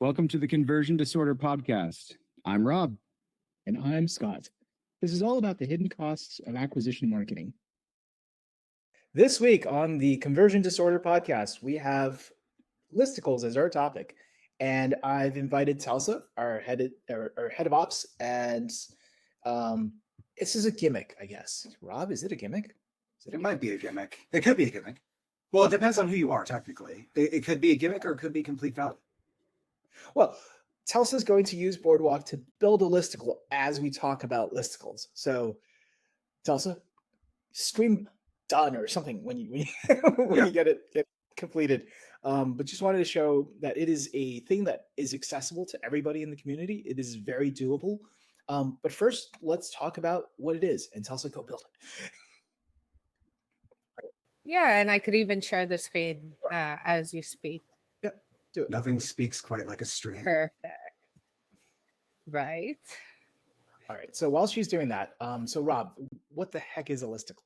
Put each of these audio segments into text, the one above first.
Welcome to the Conversion Disorder Podcast. I'm Rob. And I'm Scott. This is all about the hidden costs of acquisition marketing. This week on the Conversion Disorder Podcast, we have listicles as our topic. And I've invited Telsa, our head of ops, and this is a gimmick, I guess. Rob, is it a gimmick? It might be a gimmick. It could be a gimmick. Well, it depends on who you are, technically. It could be a gimmick or it could be complete value. Well, Telsa is going to use Boardwalk to build a listicle as we talk about listicles. So, Telsa, scream done or something when you you get it completed. But just wanted to show that it is a thing that is accessible to everybody in the community. It is very doable. But first, let's talk about what it is, and Telsa, go build it. Yeah, and I could even share the screen as you speak. Yeah, do it. Nothing speaks quite like a stream. Perfect. Right. All right. So while she's doing that, so Rob, what the heck is a listicle?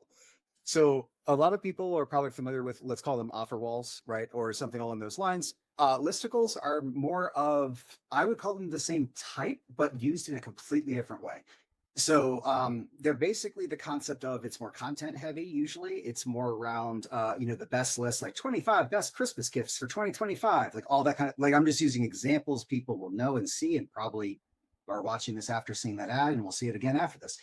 So a lot of people are probably familiar with, let's call them offer walls, right? Or something along those lines. Listicles are more of, I would call them the same type, but used in a completely different way. So they're basically the concept of it's more content heavy. Usually it's more around, the best list, like 25 best Christmas gifts for 2025, like all that kind of, like I'm just using examples people will know and see and probably are watching this after seeing that ad, and we'll see it again after this.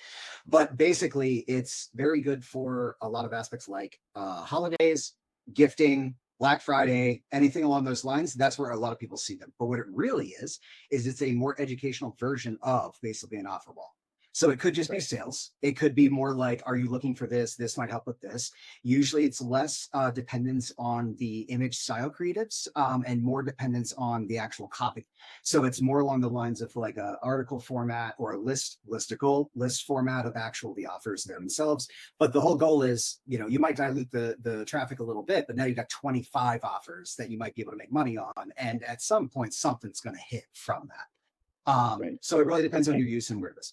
But basically it's very good for a lot of aspects like holidays, gifting, Black Friday, anything along those lines. That's where a lot of people see them. But what it really is it's a more educational version of basically an offer wall. So it could just be sales. It could be more like, are you looking for this? This might help with this. Usually it's less dependence on the image style creatives and more dependence on the actual copy. So it's more along the lines of like a article format or a listicle format of the offers themselves. But the whole goal is, you might dilute the traffic a little bit, but now you've got 25 offers that you might be able to make money on. And at some point, something's going to hit from that. So it really depends on your use and where it is.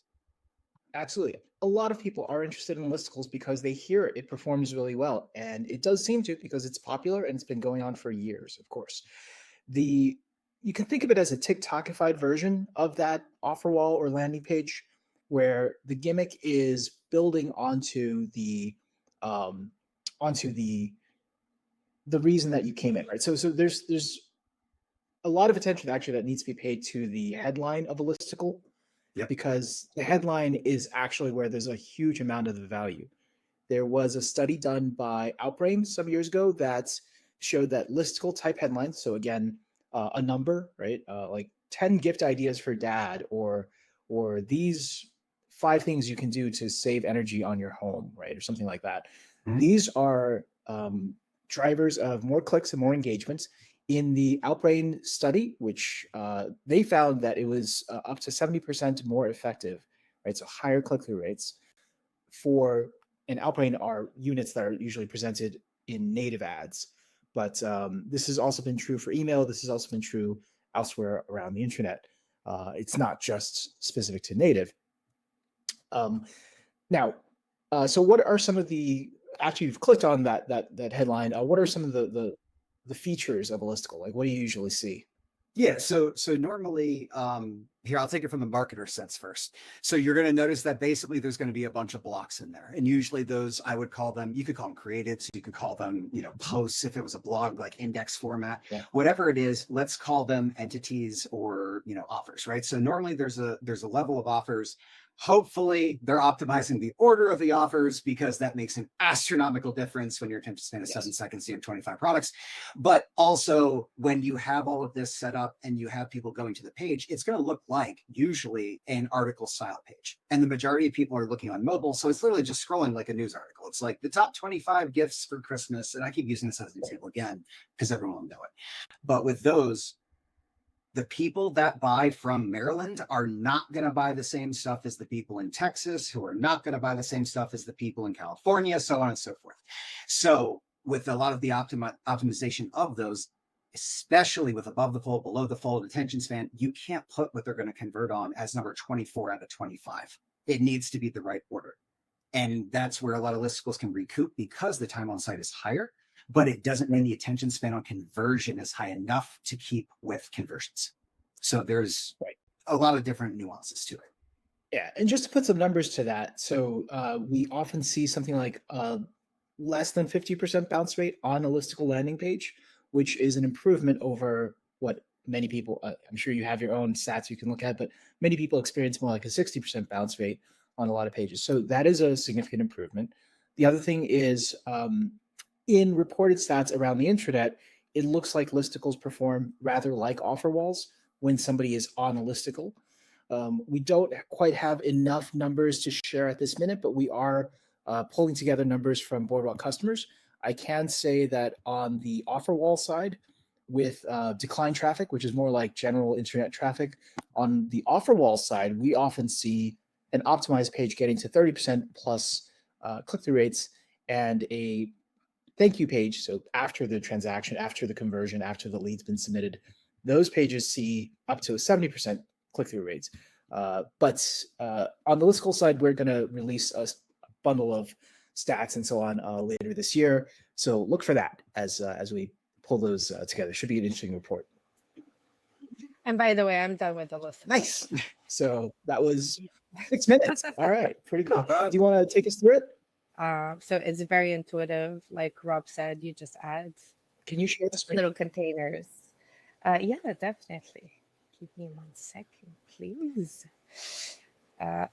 Absolutely. A lot of people are interested in listicles because they hear it performs really well. And it does seem to, because it's popular and it's been going on for years, of course. You can think of it as a TikTokified version of that offer wall or landing page, where the gimmick is building onto the reason that you came in, right? So there's a lot of attention actually that needs to be paid to the headline of a listicle. Yep. Because the headline is actually where there's a huge amount of the value. There was a study done by Outperform some years ago that showed that listicle type headlines, so again, a number, right? Like 10 gift ideas for dad, or these 5 things you can do to save energy on your home, right? Or something like that. Mm-hmm. These are drivers of more clicks and more engagements. In the Outbrain study, which they found that it was up to 70% more effective, right? So higher click-through rates and Outbrain are units that are usually presented in native ads. But this has also been true for email. This has also been true elsewhere around the internet. It's not just specific to native. Now, so what are some of after you've clicked on that headline, what are some of the features of a listicle? Like, what do you usually see? Yeah, so normally, here, I'll take it from the marketer sense first. So you're going to notice that basically there's going to be a bunch of blocks in there. And usually those, I would call them, you could call them creatives, you could call them, posts if it was a blog, like index format, whatever it is, let's call them entities or, offers, right? So normally there's a level of offers. Hopefully they're optimizing the order of the offers, because that makes an astronomical difference when your attention span is 7 seconds, you have 25 products. But also when you have all of this set up and you have people going to the page, it's going to look like usually an article style page. And the majority of people are looking on mobile. So it's literally just scrolling like a news article. It's like the top 25 gifts for Christmas. And I keep using this as an example again, because everyone will know it. But with those, the people that buy from Maryland are not going to buy the same stuff as the people in Texas, who are not going to buy the same stuff as the people in California, so on and so forth. So with a lot of the optimization of those, especially with above the fold, below the fold, attention span, you can't put what they're going to convert on as number 24 out of 25. It needs to be the right order. And that's where a lot of listicles can recoup, because the time on site is higher, but it doesn't mean the attention span on conversion is high enough to keep with conversions. So there's Right. a lot of different nuances to it. Yeah, and just to put some numbers to that, so we often see something like less than 50% bounce rate on a listicle landing page, which is an improvement over what many people, I'm sure you have your own stats you can look at, but many people experience more like a 60% bounce rate on a lot of pages. So that is a significant improvement. The other thing is in reported stats around the intranet, it looks like listicles perform rather like offer walls when somebody is on a listicle. We don't quite have enough numbers to share at this minute, but we are pulling together numbers from Boardwalk customers. I can say that on the offer wall side, with decline traffic, which is more like general internet traffic, on the offer wall side, we often see an optimized page getting to 30% plus click-through rates and a thank you page. So after the transaction, after the conversion, after the lead's been submitted, those pages see up to 70% click-through rates. But on the listicle side, we're going to release a bundle of stats and so on later this year. So look for that as we pull those together. Should be an interesting report. And by the way, I'm done with the list. Nice. So that was 6 minutes. All right, pretty good. Do you want to take us through it? So it's very intuitive. Like Rob said, you just add Can you share the screen? little containers. Yeah, definitely. Give me 1 second, please.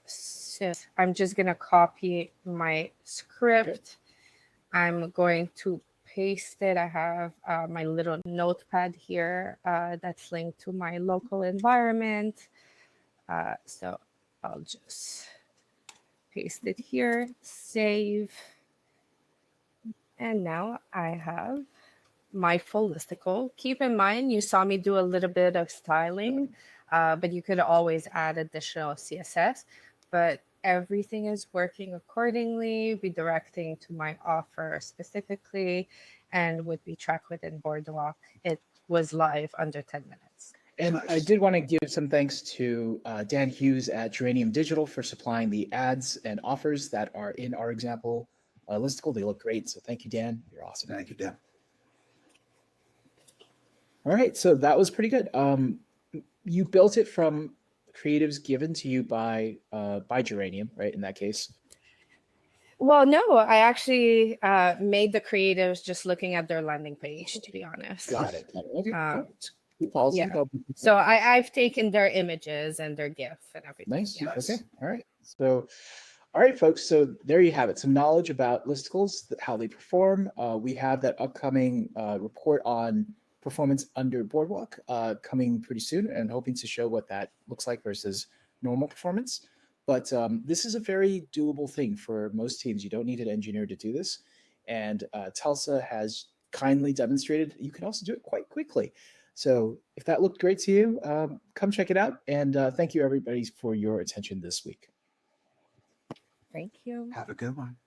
So I'm just going to copy my script. I'm going to paste it. I have my little notepad here that's linked to my local environment. So I'll just paste it here, save. And now I have my full listicle. Keep in mind, you saw me do a little bit of styling, but you could always add additional CSS. But everything is working accordingly, redirecting to my offer specifically, and would be tracked within Boardwalk. It was live under 10 minutes. And I did want to give some thanks to Dan Hughes at Geranium Digital for supplying the ads and offers that are in our example listicle. They look great. So thank you, Dan. You're awesome. Thank you, Dan. All right. So that was pretty good. You built it from creatives given to you by Geranium, right? In that case. Well, no, I actually made the creatives just looking at their landing page, to be honest. Got it. Okay. Yeah. So I've taken their images and their GIF and everything. Nice. Yeah. Okay. All right. So, all right, folks. So there you have it. Some knowledge about listicles, how they perform. We have that upcoming report on performance under Boardwalk coming pretty soon, and hoping to show what that looks like versus normal performance. But this is a very doable thing for most teams. You don't need an engineer to do this. And Tulsa has kindly demonstrated you can also do it quite quickly. So if that looked great to you, come check it out. And thank you, everybody, for your attention this week. Thank you. Have a good one.